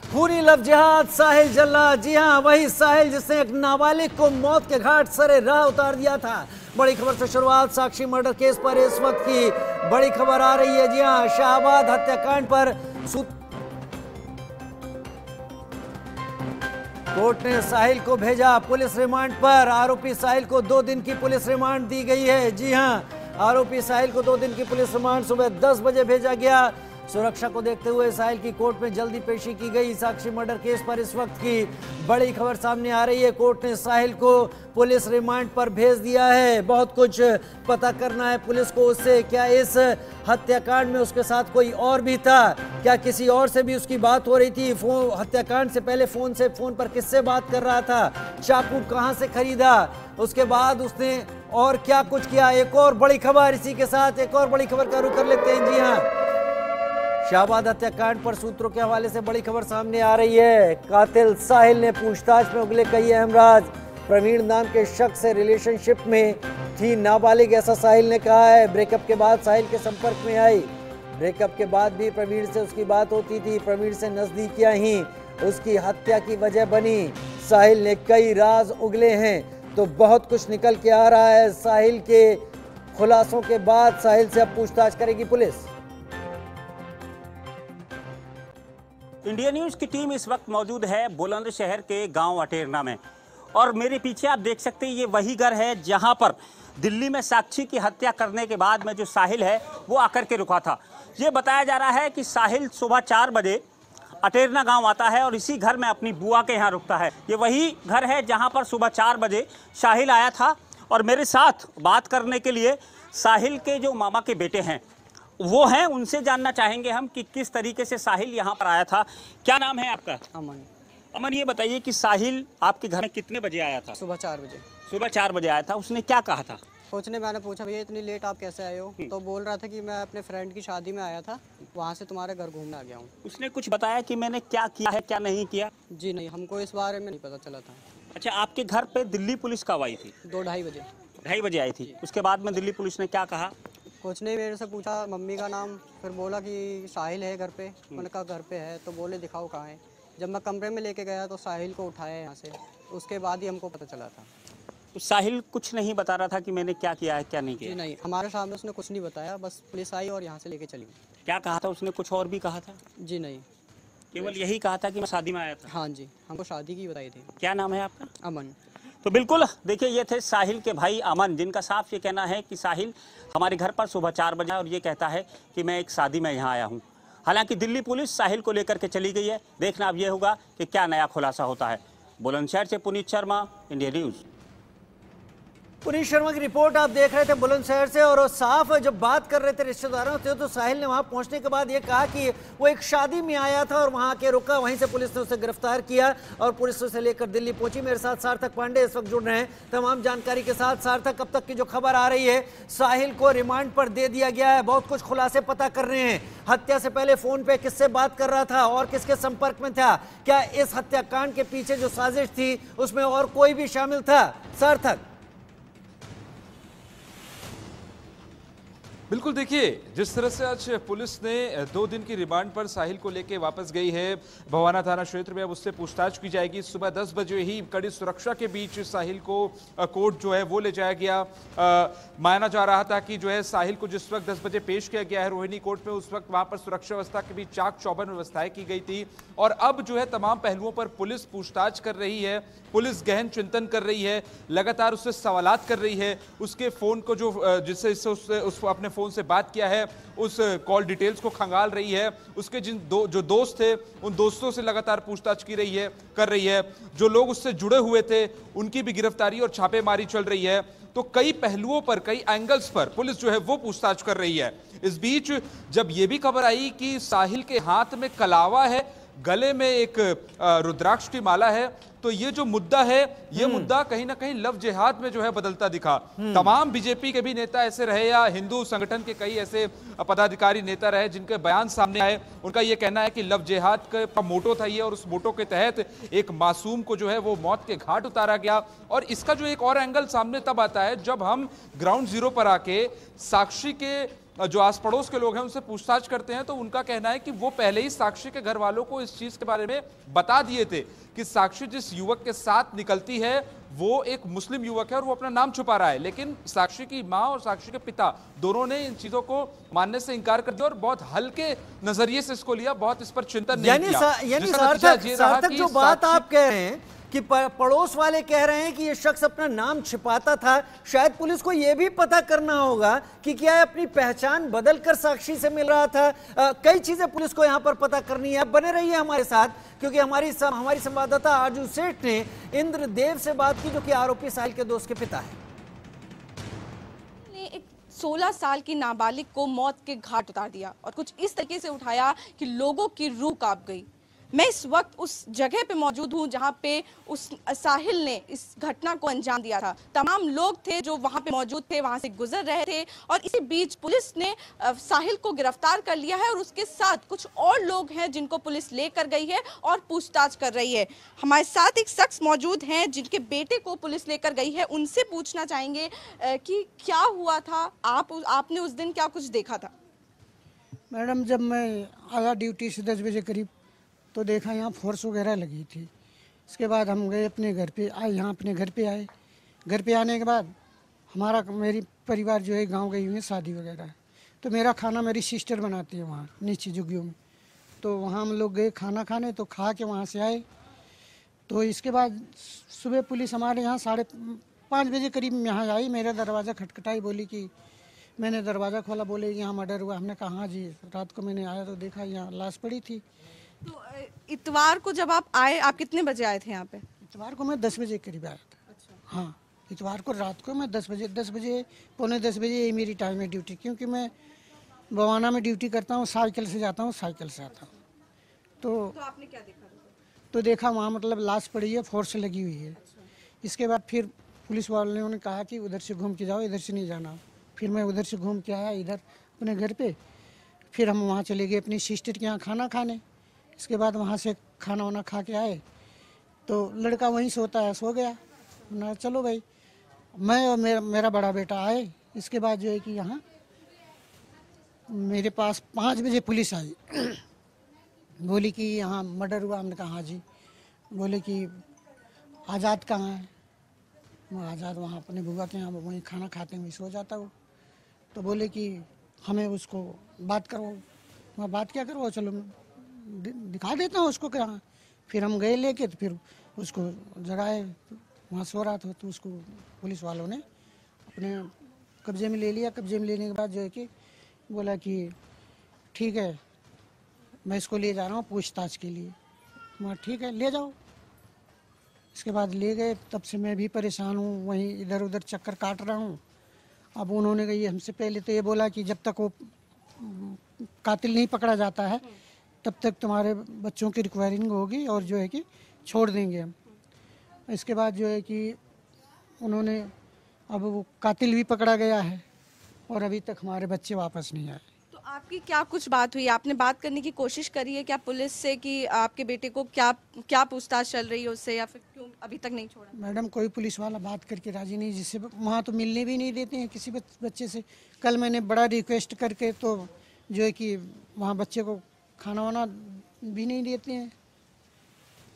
खूनी लव जिहाद साहिल जल्ला। जी हां, वही साहिल जिसने एक नाबालिग को मौत के घाट सरे राह उतार दिया था। बड़ी खबर से शुरुआत साक्षी मर्डर केस पर इस वक्त की बड़ी खबर आ रही है। जी हां, शाहबाद हत्याकांड पर कोर्ट ने साहिल को भेजा पुलिस रिमांड पर। आरोपी साहिल को 2 दिन की पुलिस रिमांड दी गई है। जी हां, आरोपी साहिल को 2 दिन की पुलिस रिमांड सुबह 10 बजे भेजा गया। सुरक्षा को देखते हुए साहिल की कोर्ट में जल्दी पेशी की गई। साक्षी मर्डर केस पर इस वक्त की बड़ी खबर सामने आ रही है। कोर्ट ने साहिल को पुलिस रिमांड पर भेज दिया है। बहुत कुछ पता करना है पुलिस को उससे। क्या इस हत्याकांड में उसके साथ कोई और भी था? क्या किसी और से भी उसकी बात हो रही थी? हत्याकांड से पहले फोन पर किससे बात कर रहा था? चाकू कहां से खरीदा? उसके बाद उसने और क्या कुछ किया? एक और बड़ी खबर इसी के साथ एक और बड़ी खबर का रुख कर लेते हैं। जी हाँ, शाहबाद हत्याकांड पर सूत्रों के हवाले से बड़ी खबर सामने आ रही है। कातिल साहिल ने पूछताछ में उगले कई अहम राज। प्रवीण नाम के शख्स से रिलेशनशिप में थी नाबालिग, ऐसा साहिल ने कहा है। ब्रेकअप के बाद साहिल के संपर्क में आई। ब्रेकअप के बाद भी प्रवीण से उसकी बात होती थी। प्रवीण से नजदीकियां ही उसकी हत्या की वजह बनी। साहिल ने कई राज उगले हैं, तो बहुत कुछ निकल के आ रहा है। साहिल के खुलासों के बाद साहिल से अब पूछताछ करेगी पुलिस। इंडिया न्यूज की टीम इस वक्त मौजूद है बुलंदशहर के गांव अटेरना में, और मेरे पीछे आप देख सकते हैं ये वही घर है जहां पर दिल्ली में साक्षी की हत्या करने के बाद में जो साहिल है वो आकर के रुका था। ये बताया जा रहा है कि साहिल सुबह 4 बजे अटेरना गांव आता है और इसी घर में अपनी बुआ के यहाँ रुकता है। ये वही घर है जहां पर सुबह 4 बजे साहिल आया था। और मेरे साथ बात करने के लिए साहिल के जो मामा के बेटे हैं वो हैं, उनसे जानना चाहेंगे हम कि किस तरीके से साहिल यहाँ पर आया था। क्या नाम है आपका? अमन। अमन, ये बताइए कि साहिल आपके घर में कितने बजे आया था? सुबह 4 बजे। सुबह 4 बजे आया था। उसने क्या कहा था? सोचने मैंने पूछा भैया इतनी लेट आप कैसे आए हो? तो बोल रहा था कि मैं अपने फ्रेंड की शादी में आया था, वहाँ से तुम्हारे घर घूमने आ गया हूँ। उसने कुछ बताया कि मैंने क्या किया है क्या नहीं किया? जी नहीं, हमको इस बारे में नहीं पता चला था। अच्छा, आपके घर पे दिल्ली पुलिस कब आई थी? 2-2:30 बजे। 2:30 बजे आई थी। उसके बाद में दिल्ली पुलिस ने क्या कहा? कुछ नहीं, मेरे से पूछा मम्मी का नाम, फिर बोला कि साहिल है घर पे। मैंने कहा घर पे है, तो बोले दिखाओ कहाँ है। जब मैं कमरे में लेके गया तो साहिल को उठाया यहाँ से, उसके बाद ही हमको पता चला था। तो साहिल कुछ नहीं बता रहा था कि मैंने क्या किया है क्या नहीं जी किया? नहीं, हमारे सामने उसने कुछ नहीं बताया, बस पुलिस आई और यहाँ से लेके चली। क्या कहा था उसने? कुछ और भी कहा था? जी नहीं, केवल यही कहा था कि मैं शादी में आया था। हाँ जी, हमको शादी की बताई थी। क्या नाम है आपका? अमन। तो बिल्कुल देखिए, ये थे साहिल के भाई अमन, जिनका साफ ये कहना है कि साहिल हमारे घर पर सुबह 4 बजे और ये कहता है कि मैं एक शादी में यहाँ आया हूँ। हालांकि दिल्ली पुलिस साहिल को लेकर के चली गई है। देखना अब ये होगा कि क्या नया खुलासा होता है। बुलंदशहर से पुनीत शर्मा, इंडिया न्यूज़। पुनीत शर्मा की रिपोर्ट आप देख रहे थे बुलंदशहर से। और साफ जब बात कर रहे थे रिश्तेदारों से, तो साहिल ने वहां पहुंचने के बाद ये कहा कि वो एक शादी में आया था और वहां के रुका, वहीं से पुलिस ने उसे गिरफ्तार किया और पुलिस उसे लेकर दिल्ली पहुंची। मेरे साथ सार्थक पांडे इस वक्त जुड़ रहे हैं तमाम जानकारी के साथ। सार्थक, अब तक की जो खबर आ रही है, साहिल को रिमांड पर दे दिया गया है, बहुत कुछ खुलासे पता कर रहे हैं। हत्या से पहले फोन पे किससे बात कर रहा था और किसके संपर्क में था? क्या इस हत्याकांड के पीछे जो साजिश थी उसमें और कोई भी शामिल था? सार्थक। बिल्कुल, देखिए जिस तरह से आज पुलिस ने 2 दिन की रिमांड पर साहिल को लेके वापस गई है भवाना थाना क्षेत्र में। अब उससे पूछताछ की जाएगी। सुबह 10 बजे ही कड़ी सुरक्षा के बीच साहिल को कोर्ट जो है वो ले जाया गया। माना जा रहा था कि जो है साहिल को जिस वक्त 10 बजे पेश किया गया है रोहिणी कोर्ट में, उस वक्त वहां पर सुरक्षा व्यवस्था के बीच चाक चौबंद व्यवस्थाएं की गई थी। और अब जो है तमाम पहलुओं पर पुलिस पूछताछ कर रही है, पुलिस गहन चिंतन कर रही है, लगातार उससे सवालात कर रही है। उसके फोन को जो जिससे उस अपने फोन से बात किया है उस कॉल डिटेल्स को खंगाल रही है। उसके जो दोस्त थे उन दोस्तों से लगातार पूछताछ कर रही है। जो लोग उससे जुड़े हुए थे उनकी भी गिरफ्तारी और छापेमारी चल रही है। तो कई पहलुओं पर, कई एंगल्स पर पुलिस जो है वो पूछताछ कर रही है। इस बीच जब ये भी खबर आई कि साहिल के हाथ में कलावा है, गले में एक रुद्राक्ष की माला है, तो ये जो मुद्दा है ये मुद्दा कहीं ना कहीं लव जिहाद में जो है बदलता दिखा। तमाम बीजेपी के भी नेता ऐसे रहे या हिंदू संगठन के कई ऐसे पदाधिकारी नेता रहे जिनके बयान सामने आए, उनका ये कहना है कि लव जिहाद का मोटो था ये, और उस मोटो के तहत एक मासूम को जो है वो मौत के घाट उतारा गया। और इसका जो एक और एंगल सामने तब आता है जब हम ग्राउंड जीरो पर आके साक्षी के जो आस पड़ोस के लोग हैं उनसे पूछताछ करते हैं तो उनका कहना है कि वो पहले ही साक्षी के घर वालों को इस चीज के बारे में बता दिए थे कि साक्षी जिस युवक के साथ निकलती है वो एक मुस्लिम युवक है और वो अपना नाम छुपा रहा है। लेकिन साक्षी की मां और साक्षी के पिता दोनों ने इन चीजों को मानने से इनकार कर दिया और बहुत हल्के नजरिए से इसको लिया, बहुत इस पर चिंतन नहीं किया। यानी सार्थक जो बात आप कह रहे हैं कि पड़ोस वाले कह रहे हैं कि ये शख्स अपना नाम छिपाता था, शायद पुलिस को यह भी पता करना होगा कि क्या है अपनी पहचान बदलकर साक्षी से मिल रहा था। कई चीजें पुलिस को यहां पर पता करनी है। बने रहिए हमारे साथ, क्योंकि हमारी संवाददाता आरजू सेठ ने इंद्रदेव से बात की, जो कि आरोपी साहिल के दोस्त के पिता है। 16 साल की नाबालिग को मौत के घाट उतार दिया और कुछ इस तरीके से उठाया कि लोगों की रूह कांप गई। मैं इस वक्त उस जगह पे मौजूद हूं जहां पे उस साहिल ने इस घटना को अंजाम दिया था। तमाम लोग थे जो वहां पे मौजूद थे, वहां से गुजर रहे थे और इसी बीच पुलिस ने साहिल को गिरफ्तार कर लिया है और उसके साथ कुछ और लोग हैं जिनको पुलिस लेकर गई है और पूछताछ कर रही है। हमारे साथ एक शख्स मौजूद हैं जिनके बेटे को पुलिस लेकर गई है, उनसे पूछना चाहेंगे कि क्या हुआ था, आपने उस दिन क्या कुछ देखा था? मैडम, जब मैं आया ड्यूटी से 10 बजे करीब तो देखा यहाँ फोर्स वगैरह लगी थी। इसके बाद हम गए अपने घर पे, यहाँ अपने घर पे आए। घर पे आने के बाद मेरी परिवार जो है गांव गई हुई है शादी वगैरह, तो मेरा खाना मेरी सिस्टर बनाती है वहाँ नीचे जुगियों में। तो वहाँ हम लोग गए खाना खाने, तो खा के वहाँ से आए। तो इसके बाद सुबह पुलिस हमारे यहाँ 5:30 बजे करीब यहाँ आई। मेरा दरवाज़ा खटखटाई, बोली कि मैंने दरवाज़ा खोला, बोले यहाँ मर्डर हुआ। हमने कहा हाँ जी। रात को मैंने आया तो देखा यहाँ लाश पड़ी थी। तो इतवार को जब आप आए, आप कितने बजे आए थे यहाँ पे? इतवार को मैं 10 बजे करीब आया था। अच्छा। हाँ, इतवार को रात को मैं 10 बजे पौने 10 बजे ये मेरी टाइम है ड्यूटी, क्योंकि मैं बवाना में ड्यूटी करता हूँ, साइकिल से जाता हूँ, साइकिल से आता हूँ। तो आपने क्या देखा? तो देखा वहाँ मतलब लाश पड़ी है, फोर्स लगी हुई है। अच्छा। इसके बाद फिर पुलिस वालों ने कहा कि उधर से घूम के जाओ, इधर से नहीं जाना। फिर मैं उधर से घूम के आया इधर अपने घर पे। फिर हम वहाँ चले गए अपनी सिस्टर के यहाँ खाना खाने। इसके बाद वहाँ से खाना वाना खा के आए तो लड़का वहीं सोता है, सो गया ना। चलो भाई, मैं और मेरा बड़ा बेटा आए। इसके बाद जो है कि यहाँ मेरे पास 5 बजे पुलिस आई। बोली कि यहाँ मर्डर हुआ। हमने कहा हाँ जी। बोले कि आज़ाद कहाँ है? मैं आज़ाद वहाँ अपने बुआ के यहाँ वहीं खाना खाते हुए सो जाता हूँ। तो बोले कि हमें उसको बात करो। मैं बात क्या करो, चलो दिखा देता हूँ उसको क्या। फिर हम गए लेके, तो फिर उसको जगाए, वहाँ सो रहा था। तो उसको पुलिस वालों ने अपने कब्जे में ले लिया। कब्जे में लेने के बाद जो है कि बोला कि ठीक है, मैं इसको ले जा रहा हूँ पूछताछ के लिए। मैं ठीक है, ले जाओ। इसके बाद ले गए। तब से मैं भी परेशान हूँ, वहीं इधर उधर चक्कर काट रहा हूँ। अब उन्होंने कही, हमसे पहले तो ये बोला कि जब तक वो कातिल नहीं पकड़ा जाता है तब तक तुम्हारे बच्चों की रिक्वायरिंग होगी और जो है कि छोड़ देंगे हम। इसके बाद जो है कि उन्होंने, अब वो कातिल भी पकड़ा गया है और अभी तक हमारे बच्चे वापस नहीं आए। तो आपकी क्या कुछ बात हुई? आपने बात करने की कोशिश करी है क्या पुलिस से कि आपके बेटे को क्या पूछताछ चल रही है उससे, या फिर क्यों अभी तक नहीं छोड़ा? मैडम, कोई पुलिस वाला बात करके राजी नहीं, जिससे वहाँ तो मिलने भी नहीं देते हैं किसी बच्चे से। कल मैंने बड़ा रिक्वेस्ट करके तो जो है कि वहाँ बच्चे को खाना वाना भी नहीं देते हैं।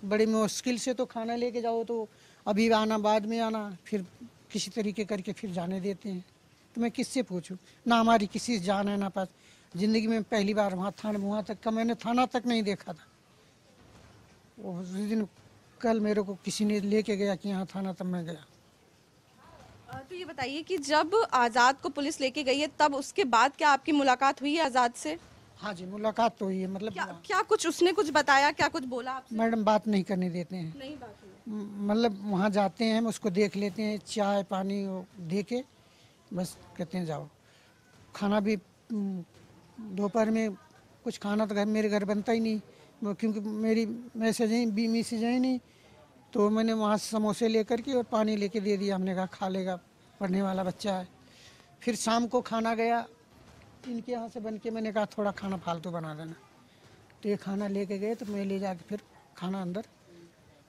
बड़ी मुश्किल से तो खाना लेके जाओ तो अभी आना, बाद में आना, फिर किसी तरीके करके फिर जाने देते हैं। तो मैं किससे पूछूं? ना हमारी किसी से जान है ना पास। ज़िंदगी में पहली बार वहाँ तक का मैंने थाना तक नहीं देखा था। उस दिन कल मेरे को किसी ने लेके गया कि यहाँ थाना, तब मैं गया। तो ये बताइए कि जब आज़ाद को पुलिस लेके गई है तब उसके बाद क्या आपकी मुलाकात हुई है आज़ाद से? हाँ जी, मुलाकात तो हुई है। मतलब क्या कुछ उसने कुछ बताया, क्या कुछ बोला आपसे? मैडम, बात नहीं करने देते हैं। नहीं बात हुई। मतलब वहाँ जाते हैं, उसको देख लेते हैं, चाय पानी दे के बस कहते हैं जाओ। खाना भी दोपहर में कुछ खाना तो मेरे घर बनता ही नहीं, क्योंकि मेरी मैसेज ही नहीं। तो मैंने वहाँ से समोसे लेकर के और पानी लेके दे दिया। हमने कहा खा लेगा, पढ़ने वाला बच्चा है। फिर शाम को खाना गया इनके यहाँ से बन के, मैंने कहा थोड़ा खाना फालतू बना देना। तो ये खाना लेके गए, तो मैं ले जाके फिर खाना अंदर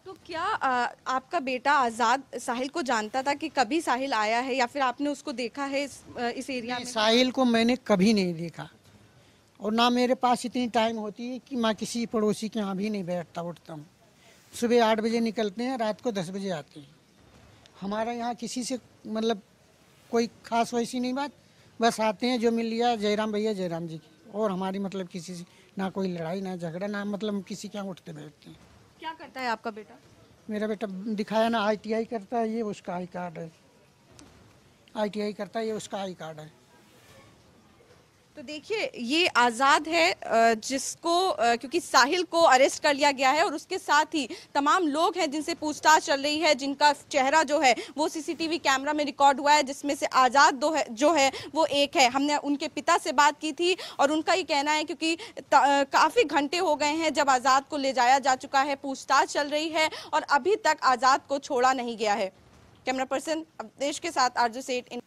तो क्या आपका बेटा आजाद साहिल को जानता था कि कभी साहिल आया है या फिर आपने उसको देखा है इस एरिया में? साहिल को मैंने कभी नहीं देखा और ना मेरे पास इतनी टाइम होती है कि मैं किसी पड़ोसी के यहाँ भी नहीं बैठता उठता हूँ। सुबह 8 बजे निकलते हैं, रात को 10 बजे आते हैं। हमारा यहाँ किसी से मतलब कोई खास वैसी नहीं बात, बस आते हैं जो मिल लिया जयराम भैया जयराम जी की, और हमारी मतलब किसी से ना कोई लड़ाई ना झगड़ा, ना मतलब हम किसी के यहाँ उठते बैठते हैं। क्या करता है आपका बेटा? मेरा बेटा दिखाया ना, ITI करता है, ये उसका आई कार्ड है। ITI करता है, ये उसका आई कार्ड है। तो देखिए ये आज़ाद है जिसको क्योंकि साहिल को अरेस्ट कर लिया गया है और उसके साथ ही तमाम लोग हैं जिनसे पूछताछ चल रही है, जिनका चेहरा जो है वो CCTV कैमरा में रिकॉर्ड हुआ है, जिसमें से आज़ाद जो है वो एक है। हमने उनके पिता से बात की थी और उनका ये कहना है क्योंकि काफ़ी घंटे हो गए हैं जब आज़ाद को ले जाया जा चुका है, पूछताछ चल रही है और अभी तक आज़ाद को छोड़ा नहीं गया है। कैमरा पर्सन अवधेश के साथ आरजू सेठ।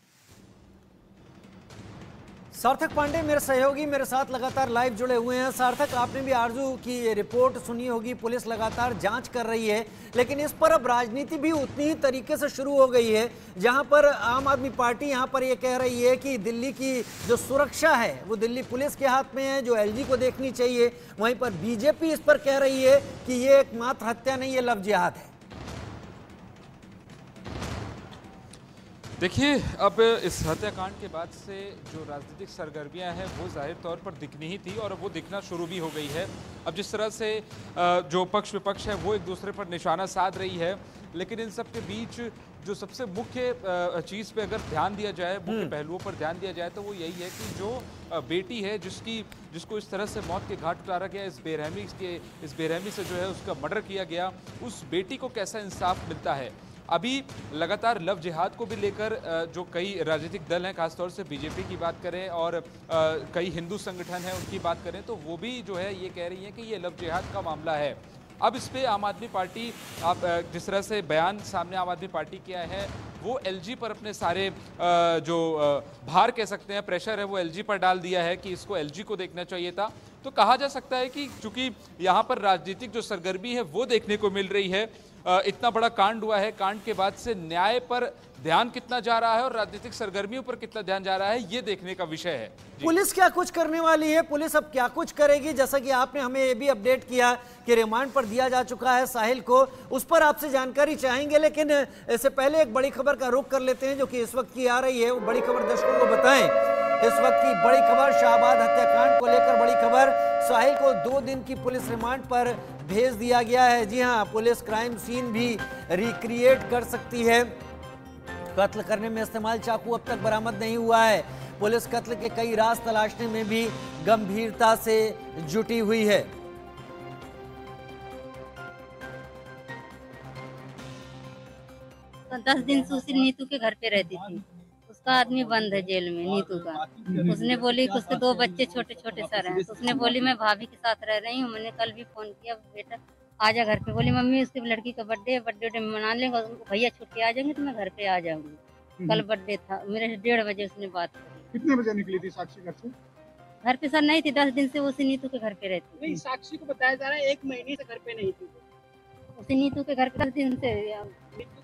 सार्थक पांडे मेरे सहयोगी मेरे साथ लगातार लाइव जुड़े हुए हैं। सार्थक, आपने भी आरजू की रिपोर्ट सुनी होगी, पुलिस लगातार जांच कर रही है, लेकिन इस पर अब राजनीति भी उतनी ही तरीके से शुरू हो गई है, जहां पर आम आदमी पार्टी यहां पर ये कह रही है कि दिल्ली की जो सुरक्षा है वो दिल्ली पुलिस के हाथ में है, जो LG को देखनी चाहिए। वहीं पर बीजेपी इस पर कह रही है कि ये एकमात्र हत्या नहीं, ये लव जिहाद है। देखिए, अब इस हत्याकांड के बाद से जो राजनीतिक सरगर्मियां हैं वो जाहिर तौर पर दिखनी ही थी और अब वो दिखना शुरू भी हो गई है। अब जिस तरह से जो पक्ष विपक्ष है वो एक दूसरे पर निशाना साध रही है, लेकिन इन सब के बीच जो सबसे मुख्य चीज़ पे अगर ध्यान दिया जाए, मुख्य पहलुओं पर ध्यान दिया जाए, तो वो यही है कि जो बेटी है जिसको इस तरह से मौत के घाट उतारा गया, इस बेरहमी से जो है उसका मर्डर किया गया, उस बेटी को कैसा इंसाफ मिलता है। अभी लगातार लव जिहाद को भी लेकर जो कई राजनीतिक दल हैं, खासतौर से बीजेपी की बात करें और कई हिंदू संगठन हैं उनकी बात करें, तो वो भी जो है ये कह रही हैं कि ये लव जिहाद का मामला है। अब इस पे आम आदमी पार्टी, आप जिस तरह से बयान सामने आम आदमी पार्टी किया है, वो LG पर अपने सारे जो भार कह सकते हैं, प्रेशर है, वो LG पर डाल दिया है कि इसको LG को देखना चाहिए था। तो कहा जा सकता है कि चूंकि यहाँ पर राजनीतिक जो सरगर्मी है वो देखने को मिल रही है, इतना बड़ा कांड हुआ है, कांड के बाद से न्याय पर ध्यान कितना जा रहा है और राजनीतिक सरगर्मियों पर कितना ध्यान जा रहा है, ये देखने का विषय है। पुलिस क्या कुछ करने वाली है, पुलिस अब क्या कुछ करेगी? जैसा कि आपने हमें ये भी अपडेट किया कि रिमांड पर दिया जा चुका है साहिल को, उस पर आपसे जानकारी चाहेंगे, लेकिन इससे पहले एक बड़ी खबर का रुख कर लेते हैं जो कि इस वक्त की आ रही है। वो बड़ी खबर दर्शकों को बताएं। इस वक्त की बड़ी खबर, शाहबाद हत्याकांड को लेकर बड़ी खबर, साहिल को 2 दिन की पुलिस रिमांड पर भेज दिया गया है। जी हां, पुलिस क्राइम सीन भी रिक्रिएट कर सकती है। कत्ल करने में इस्तेमाल चाकू अब तक बरामद नहीं हुआ है। पुलिस कत्ल के कई राज तलाशने में भी गंभीरता से जुटी हुई है। तो 10 दिन से उसी नीतू के घर पे रहती थी। उसका आदमी बंद है जेल में, नीतू का। उसने बोली कि उसके 2 बच्चे छोटे छोटे सर हैं, तो उसने बोली मैं भाभी के साथ रह रही हूँ। मैंने कल भी फोन किया, बेटा आजा घर पे। बोली मम्मी उसकी लड़की का बर्थडे मना लेंगे, भैया छुट्टी आ जाएंगे तो मैं घर पे आ जाऊंगी। कल बर्थडे था मेरे, 1:30 बजे उसने बात की। कितने बजे निकली थी साक्षी घर से? घर पे सर नहीं थी, 10 दिन से उसी नीतू के घर पे रहती। नहीं, साक्षी को बताया जा रहा है 1 महीने से घर पे नहीं थी। उसी नीतू के घर पे 10 दिन से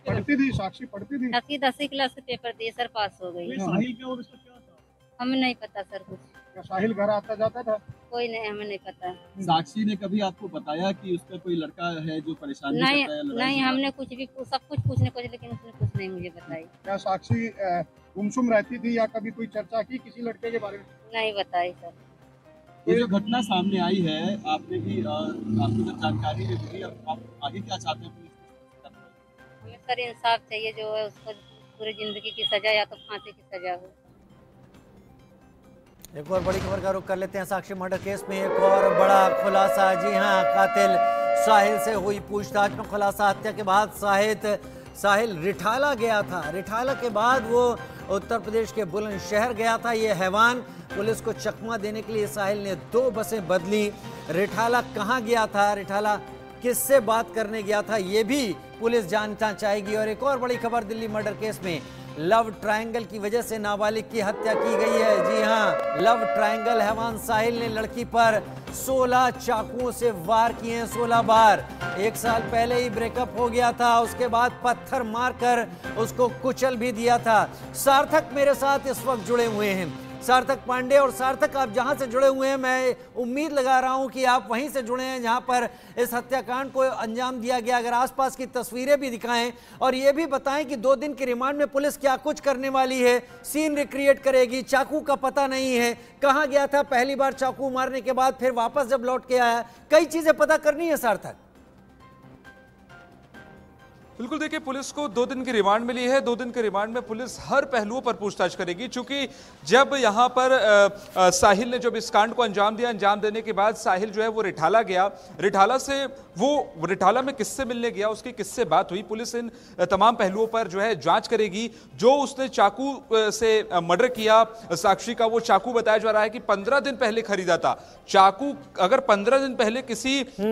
पढ़ती थी, साक्षी पढ़ती थी। 10वीं क्लास से पेपर दिए सर, पास हो गई। साहिल क्या और इसका क्या था? हमें नहीं पता सर कुछ। क्या साहिल घर आता जाता था? कोई नहीं, हमें नहीं पता। साक्षी ने कभी आपको बताया कि उसका कोई लड़का है जो परेशानी नहीं करता है? नहीं, हमने कुछ भी सब कुछ पूछने को, लेकिन उसने कुछ नहीं मुझे बताई। क्या साक्षी गुमसुम रहती थी या कभी कोई चर्चा की किसी लड़के के बारे में? नहीं बताई सर। ये जो घटना सामने आई है, आपने भी आपको जब जानकारी मिली, अब आप आगे क्या चाहते हैं? हमें सर इंसाफ चाहिए, जो है उसको पूरी जिंदगी की सजा या तो फांसी की सजा हो। एक और बड़ी खबर का रुख कर लेते हैं। साक्षी मर्डर केस में एक और बड़ा खुलासा। जी हां, कातिल साहिल से हुई पूछताछ में खुलासा। हत्या के बाद साहिल रिठाला गया था। रिठाला के बाद वो उत्तर प्रदेश के बुलंदशहर गया था। ये हैवान, पुलिस को चकमा देने के लिए साहिल ने 2 बसें बदली। रिठाला कहाँ गया था, रिठाला किससे बात करने गया था, ये भी पुलिस जानना चाहेगी। और एक और बड़ी खबर, दिल्ली मर्डर केस में लव ट्रायंगल की वजह से नाबालिग की हत्या की गई है। जी हां, लव ट्रायंगल। हैवान साहिल ने लड़की पर 16 चाकुओं से वार किए हैं, 16 बार। 1 साल पहले ही ब्रेकअप हो गया था, उसके बाद पत्थर मारकर उसको कुचल भी दिया था। सार्थक मेरे साथ इस वक्त जुड़े हुए हैं, सार्थक पांडे। और सार्थक, आप जहां से जुड़े हुए हैं, मैं उम्मीद लगा रहा हूं कि आप वहीं से जुड़े हैं जहां पर इस हत्याकांड को अंजाम दिया गया। अगर आसपास की तस्वीरें भी दिखाएं और ये भी बताएं कि 2 दिन के रिमांड में पुलिस क्या कुछ करने वाली है, सीन रिक्रिएट करेगी। चाकू का पता नहीं है, कहां गया था पहली बार चाकू मारने के बाद, फिर वापस जब लौट के आया, कई चीजें पता करनी है सार्थक। बिल्कुल, देखिए, पुलिस को 2 दिन की रिमांड मिली है। 2 दिन के रिमांड में पुलिस हर पहलुओं पर पूछताछ करेगी, क्योंकि जब यहां पर साहिल ने जब इस कांड को अंजाम दिया, अंजाम देने के बाद साहिल जो है वो रिठाला गया। रिठाला में किससे मिलने गया, उसकी किससे बात हुई, पुलिस इन तमाम पहलुओं पर जो है जांच करेगी। जो उसने चाकू से मर्डर किया साक्षी का, वो चाकू बताया जा रहा है कि 15 दिन पहले खरीदा था। चाकू अगर 15 दिन पहले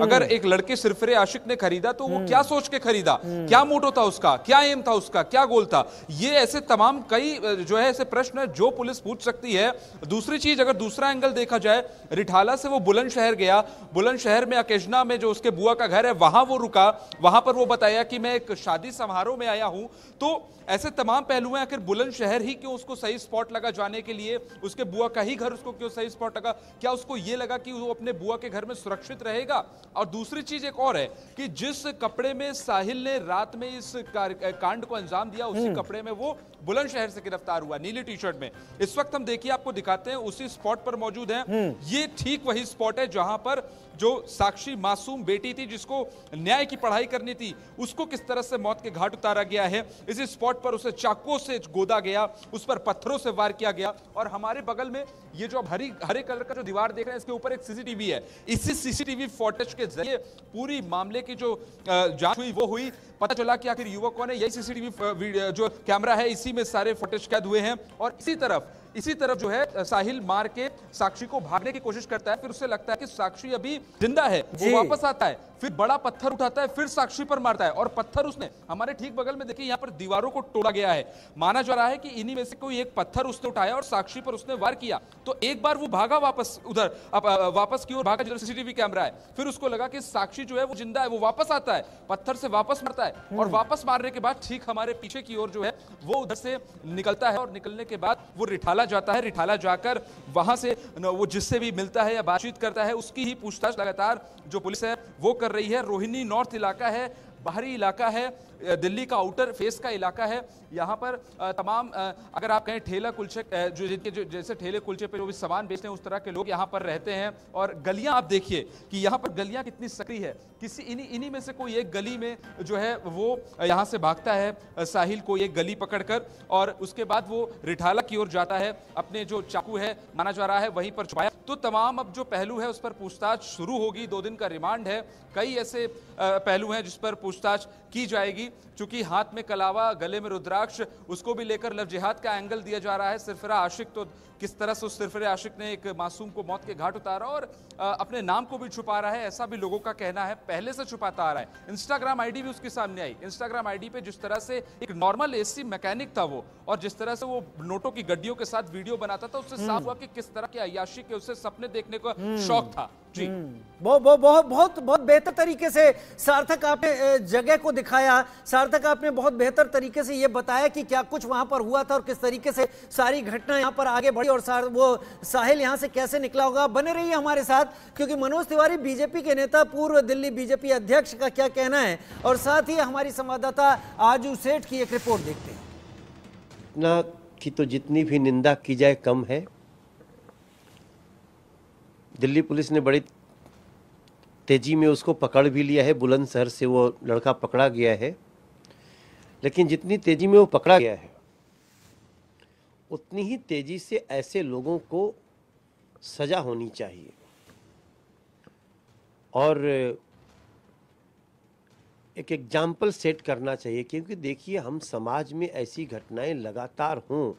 अगर एक लड़के सिरफिरे आशिक ने खरीदा, तो वो क्या सोच के खरीदा, क्या मोटो था उसका, क्या एम था उसका, क्या गोल था। ये ऐसे तमाम कई जो है ऐसे प्रश्न है जो पुलिस पूछ सकती है। दूसरी चीज, अगर दूसरा एंगल देखा जाए, रिठाला से वो बुलंदशहर गया। बुलंदशहर में अकेजना में जो उसके बुआ का घर है, वहां वो रुका। वहां पर वो बताया कि मैं एक शादी समारोह में आया हूं। तो ऐसे तमाम पहलू हैं। आखिर बुलंदशहर ही क्यों उसको सही स्पॉट लगा जाने के लिए, उसके बुआ का ही घर उसको क्यों सही स्पॉट लगा? क्या उसको ये लगा कि वो अपने बुआ के घर में सुरक्षित रहेगा? और दूसरी चीज एक और है कि जिस कपड़े में साहिल ने रात में इस कांड को अंजाम दिया, उसी कपड़े में वो बुलंदशहर से गिरफ्तार हुआ, नीली टी शर्ट में। इस वक्त हम देखिए, आपको दिखाते हैं, उसी स्पॉट पर मौजूद हैं। ये ठीक वही स्पॉट है जहां पर जो साक्षी मासूम बेटी थी, जिसको न्याय की पढ़ाई करनी थी, उसको किस तरह से मौत के घाट उतारा गया है। इसी स्पॉट पर उसे चाकुओं से गोदा गया, उस पर पत्थरों से वार किया गया। और हमारे बगल में ये जो हरे कलर का जो दीवार देख रहे हैं, इसके ऊपर एक सीसीटीवी है। इसी सीसीटीवी फुटेज के जरिए पूरी मामले की जो जांच हुई वो हुई। पता चला कि आखिर युवक कौन है। यही सीसीटीवी जो कैमरा है, इसी में सारे फुटेज कैद हुए हैं। और इसी तरफ जो है साहिल मार के साक्षी को भागने की कोशिश करता है। फिर उसे लगता है कि साक्षी अभी जिंदा है, वो वापस आता है, फिर बड़ा पत्थर उठाता है, फिर साक्षी पर मारता है। और पत्थर उसने हमारे ठीक बगल में देखिए, यहाँ पर दीवारों को तोड़ा गया है। माना जा रहा है कि इन्हीं में से कोई एक पत्थर उसने उठाया और साक्षी पर उसने वार किया। तो एक बार वो भागा वापस उधर, वापस की ओर भागा जिधर सीसीटीवी कैमरा है। फिर उसको लगा कि साक्षी जो है वो जिंदा है, वो वापस आता है, पत्थर से वापस मारता है। और वापस मारने के बाद ठीक हमारे पीछे की ओर जो है वो उधर से निकलता है। और निकलने के बाद वो रिठाला जाता है। रिठाला जाकर वहां से वो जिससे भी मिलता है या बातचीत करता है, उसकी ही पूछताछ लगातार जो पुलिस है वो कर रही है। रोहिणी नॉर्थ इलाका है, बाहरी इलाका है, दिल्ली का आउटर फेस का इलाका है। यहाँ पर तमाम अगर आप कहें ठेला कुलचे जो जैसे ठेले कुलचे पे जो भी सामान बेचते हैं, उस तरह के लोग यहाँ पर रहते हैं। और गलियां आप देखिए कि यहाँ पर गलियां कितनी सक्रिय है। किसी इन्हीं में से कोई एक गली में जो है वो यहाँ से भागता है साहिल, को एक गली पकड़कर, और उसके बाद वो रिठाला की ओर जाता है। अपने जो चाकू है माना जा रहा है वहीं पर छुपाया। तो तमाम अब जो पहलू है उस पर पूछताछ शुरू होगी। 2 दिन का रिमांड है। कई ऐसे पहलू हैं जिस पर पूछताछ की जाएगी। चूंकि हाथ में कलावा, गले में रुद्राक्ष, उसको भी लेकर लव जिहाद का एंगल दिया जा रहा है। सिरफिरा आशिक, तो किस तरह से उस सिरफिरे आशिक ने एक मासूम को मौत के घाट उतारा और अपने नाम को भी छुपा रहा है, ऐसा भी लोगों का कहना है, पहले से छुपाता आ रहा है। इंस्टाग्राम आईडी भी उसके सामने आई। इंस्टाग्राम आईडी पे जिस तरह से एक नॉर्मल एसी मैकेनिक था वो, और जिस तरह से वो नोटों की गड्डियों के साथ वीडियो बनाता था, उससे साफ हुआ कि किस तरह की अय्याशी के उसे सपने देखने का शौक था। जी, बहुत बेहतर तरीके से सार्थक आपने जगह को दिखाया। सार्थक आपने बहुत बेहतर तरीके से ये बताया कि क्या कुछ वहां पर हुआ था और किस तरीके से सारी घटना यहाँ पर आगे बढ़ी, और वो साहिल यहाँ से कैसे निकला होगा। बने रहिए हमारे साथ, क्योंकि मनोज तिवारी बीजेपी के नेता, पूर्व दिल्ली बीजेपी अध्यक्ष का क्या कहना है, और साथ ही हमारी संवाददाता आजू सेठ की एक रिपोर्ट देखते हैं। घटना की तो जितनी भी निंदा की जाए कम है। दिल्ली पुलिस ने बड़ी तेजी में उसको पकड़ भी लिया है। बुलंदशहर से वो लड़का पकड़ा गया है, लेकिन जितनी तेजी में वो पकड़ा गया है, उतनी ही तेजी से ऐसे लोगों को सजा होनी चाहिए। और एक एग्जाम्पल सेट करना चाहिए, क्योंकि देखिए, हम समाज में ऐसी घटनाएं लगातार हों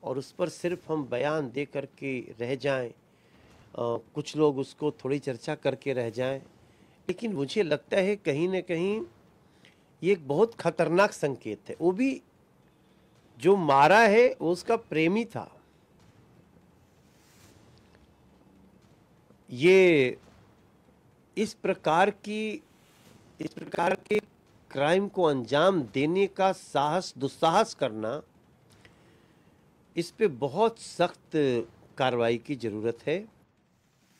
और उस पर सिर्फ हम बयान दे करके रह जाएं, कुछ लोग उसको थोड़ी चर्चा करके रह जाएं, लेकिन मुझे लगता है कहीं न कहीं ये एक बहुत खतरनाक संकेत है। वो भी जो मारा है वो उसका प्रेमी था। ये इस प्रकार के क्राइम को अंजाम देने का साहस, दुस्साहस करना, इस पे बहुत सख्त कार्रवाई की जरूरत है।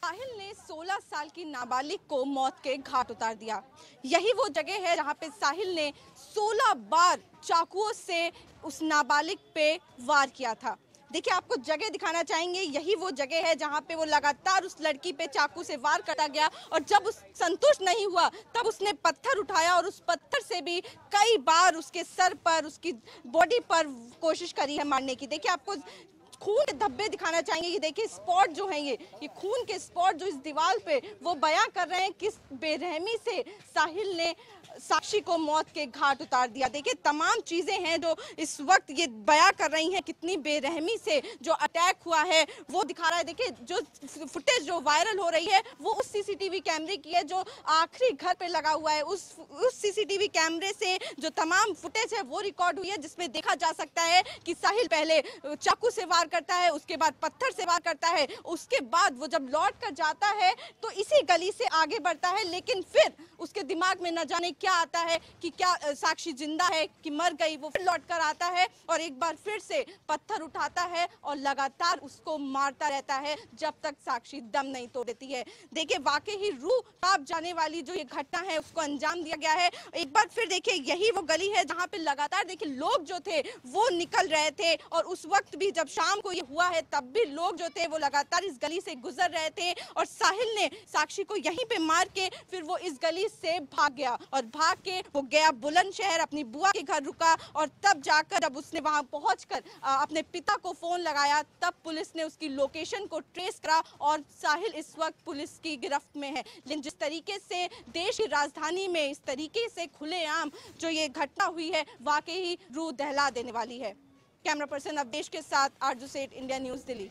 साहिल ने 16 साल की नाबालिग को मौत के घाट उतार दिया। यही वो जगह है जहां पे साहिल ने 16 बार चाकुओं से उस नाबालिग पे वार किया था। देखिए, आपको जगह दिखाना चाहेंगे, यही वो जगह है जहां पे वो लगातार उस लड़की पे चाकू से वार करता गया और जब उस संतुष्ट नहीं हुआ तब उसने पत्थर उठाया और उस पत्थर से भी कई बार उसके सर पर, उसकी बॉडी पर कोशिश करी है मारने की। देखिए, आपको खून के धब्बे दिखाना चाहेंगे। ये देखिए स्पॉट जो हैं, ये खून के स्पॉट जो इस दीवार पे वो बयां कर रहे हैं किस बेरहमी से साहिल ने साक्षी को मौत के घाट उतार दिया। देखिए, तमाम चीजें हैं जो इस वक्त ये बयां कर रही हैं कितनी बेरहमी से जो अटैक हुआ है वो दिखा रहा है। देखिए, जो फुटेज जो वायरल हो रही है वो उस सीसीटीवी कैमरे की है जो आखिरी घर पे लगा हुआ है। उस सीसीटीवी कैमरे से जो तमाम फुटेज है वो रिकॉर्ड हुई है, जिसमें देखा जा सकता है कि साहिल पहले चाकू से वार करता है, उसके बाद पत्थर से वार करता है, उसके बाद वो जब लौट कर जाता है तो इसी गली से आगे बढ़ता है, लेकिन फिर उसके दिमाग में न जाने क्या आता है कि क्या साक्षी जिंदा है कि मर गई। वो फिर लौट कर आता है और एक बार फिर से पत्थर उठाता है और लगातार उसको मारता रहता है जब तक साक्षी दम नहीं तोड़ देती है। देखिए, वाकई ही रूह कांप जाने वाली जो ये घटना है उसको अंजाम दिया गया है। एक बार फिर देखिए, यही वो गली है जहां पे लगातार देखिए लोग जो थे वो निकल रहे थे और उस वक्त भी जब शाम को ये हुआ है तब भी लोग जो थे वो लगातार इस गली से गुजर रहे थे और साहिल ने साक्षी को यहीं पे मार के फिर वो इस गली से भाग गया और भाग के वो गया बुलंदशहर, अपनी बुआ के घर रुका और तब जाकर जब उसने वहां पहुंचकर अपने पिता को फोन लगाया तब पुलिस ने उसकी लोकेशन को ट्रेस करा और साहिल इस वक्त पुलिस की गिरफ्त में है। लेकिन जिस तरीके से देश की राजधानी में इस तरीके से खुलेआम जो ये घटना हुई है वाकई ही रूह दहला देने वाली है। कैमरा पर्सन अवधेश के साथ आरजू सेठ, इंडिया न्यूज, दिल्ली।